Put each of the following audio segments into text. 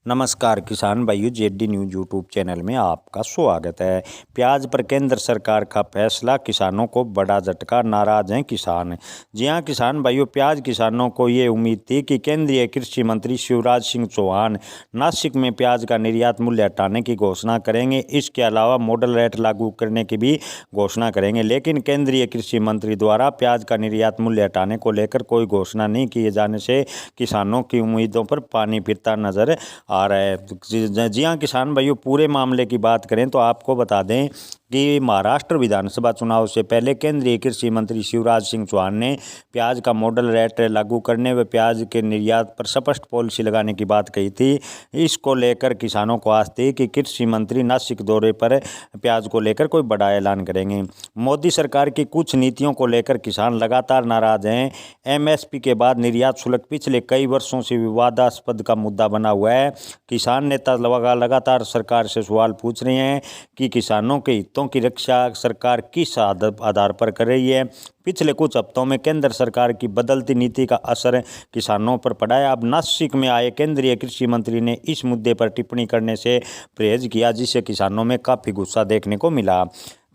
नमस्कार किसान भाइयों, जेडी न्यूज यूट्यूब चैनल में आपका स्वागत है। प्याज पर केंद्र सरकार का फैसला, किसानों को बड़ा झटका, नाराज हैं किसान। जी हां किसान भाइयों, प्याज किसानों को ये उम्मीद थी कि केंद्रीय कृषि मंत्री शिवराज सिंह चौहान नासिक में प्याज का निर्यात मूल्य हटाने की घोषणा करेंगे। इसके अलावा मॉडल रेट लागू करने की भी घोषणा करेंगे, लेकिन केंद्रीय कृषि मंत्री द्वारा प्याज का निर्यात मूल्य हटाने को लेकर कोई घोषणा नहीं किए जाने से किसानों की उम्मीदों पर पानी फिरता नजर आ रहा है। जी हाँ किसान भाइयों, पूरे मामले की बात करें तो आपको बता दें कि महाराष्ट्र विधानसभा चुनाव से पहले केंद्रीय कृषि मंत्री शिवराज सिंह चौहान ने प्याज का मॉडल रेट लागू करने व प्याज के निर्यात पर स्पष्ट पॉलिसी लगाने की बात कही थी। इसको लेकर किसानों को आस थी कि कृषि मंत्री नासिक दौरे पर प्याज को लेकर कोई बड़ा ऐलान करेंगे। मोदी सरकार की कुछ नीतियों को लेकर किसान लगातार नाराज हैं। एमएसपी के बाद निर्यात शुल्क पिछले कई वर्षों से विवादास्पद का मुद्दा बना हुआ है। किसान नेता लगातार सरकार से सवाल पूछ रहे हैं कि किसानों के हितों की रक्षा सरकार किस आधार पर कर रही है। पिछले कुछ हफ्तों में केंद्र सरकार की बदलती नीति का असर किसानों पर पड़ा है। अब नासिक में आए केंद्रीय कृषि मंत्री ने इस मुद्दे पर टिप्पणी करने से परहेज किया, जिससे किसानों में काफ़ी गुस्सा देखने को मिला।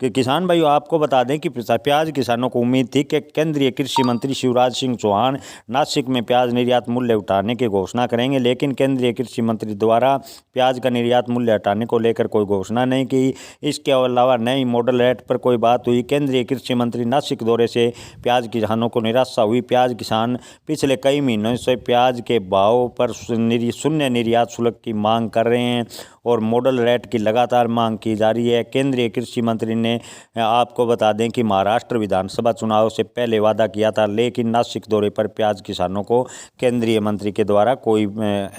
कि किसान भाइयों, आपको बता दें कि प्याज किसानों को उम्मीद थी कि केंद्रीय कृषि मंत्री शिवराज सिंह चौहान नासिक में प्याज निर्यात मूल्य उठाने की घोषणा करेंगे, लेकिन केंद्रीय कृषि मंत्री द्वारा प्याज का निर्यात मूल्य हटाने को लेकर कोई घोषणा नहीं की। इसके अलावा नई मॉडल रेट पर कोई बात हुई। केंद्रीय कृषि मंत्री नासिक दौरे से प्याज किसानों को निराशा हुई। प्याज किसान पिछले कई महीनों से प्याज के भाव पर शून्य निर्यात शुल्क की मांग कर रहे हैं और मॉडल रेट की लगातार मांग की जा रही है। केंद्रीय कृषि मंत्री ने आपको बता दें कि महाराष्ट्र विधानसभा चुनाव से पहले वादा किया था, लेकिन नासिक दौरे पर प्याज किसानों को केंद्रीय मंत्री के द्वारा कोई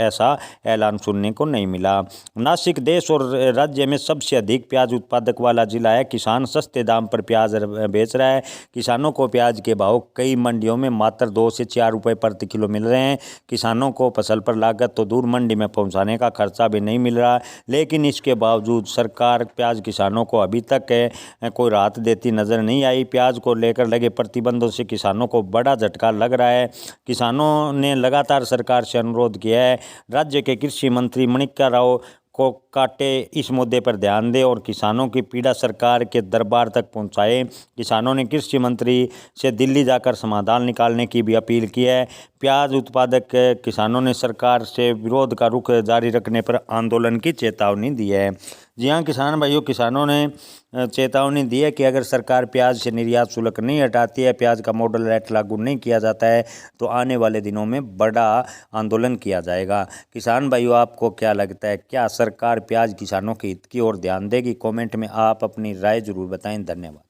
ऐसा ऐलान सुनने को नहीं मिला। नासिक देश और राज्य में सबसे अधिक प्याज उत्पादक वाला जिला है। किसान सस्ते दाम पर प्याज बेच रहा है। किसानों को प्याज के भाव कई मंडियों में मात्र 2 से 4 रुपये प्रति किलो मिल रहे हैं। किसानों को फसल पर लागत तो दूर, मंडी में पहुंचाने का खर्चा भी नहीं मिल रहा, लेकिन इसके बावजूद सरकार प्याज किसानों को अभी तक कोई राहत देती नजर नहीं आई। प्याज को लेकर लगे प्रतिबंधों से किसानों को बड़ा झटका लग रहा है। किसानों ने लगातार सरकार से अनुरोध किया है राज्य के कृषि मंत्री माणिक्य राव को काटे इस मुद्दे पर ध्यान दे और किसानों की पीड़ा सरकार के दरबार तक पहुंचाए। किसानों ने कृषि मंत्री से दिल्ली जाकर समाधान निकालने की भी अपील की है। प्याज उत्पादक किसानों ने सरकार से विरोध का रुख जारी रखने पर आंदोलन की चेतावनी दी है। जी हाँ किसान भाइयों, किसानों ने चेतावनी दी है कि अगर सरकार प्याज से निर्यात शुल्क नहीं हटाती है, प्याज का मॉडल रेट लागू नहीं किया जाता है, तो आने वाले दिनों में बड़ा आंदोलन किया जाएगा। किसान भाइयों, आपको क्या लगता है, क्या सरकार प्याज किसानों के हित की ओर ध्यान देगी? कमेंट में आप अपनी राय जरूर बताएं। धन्यवाद।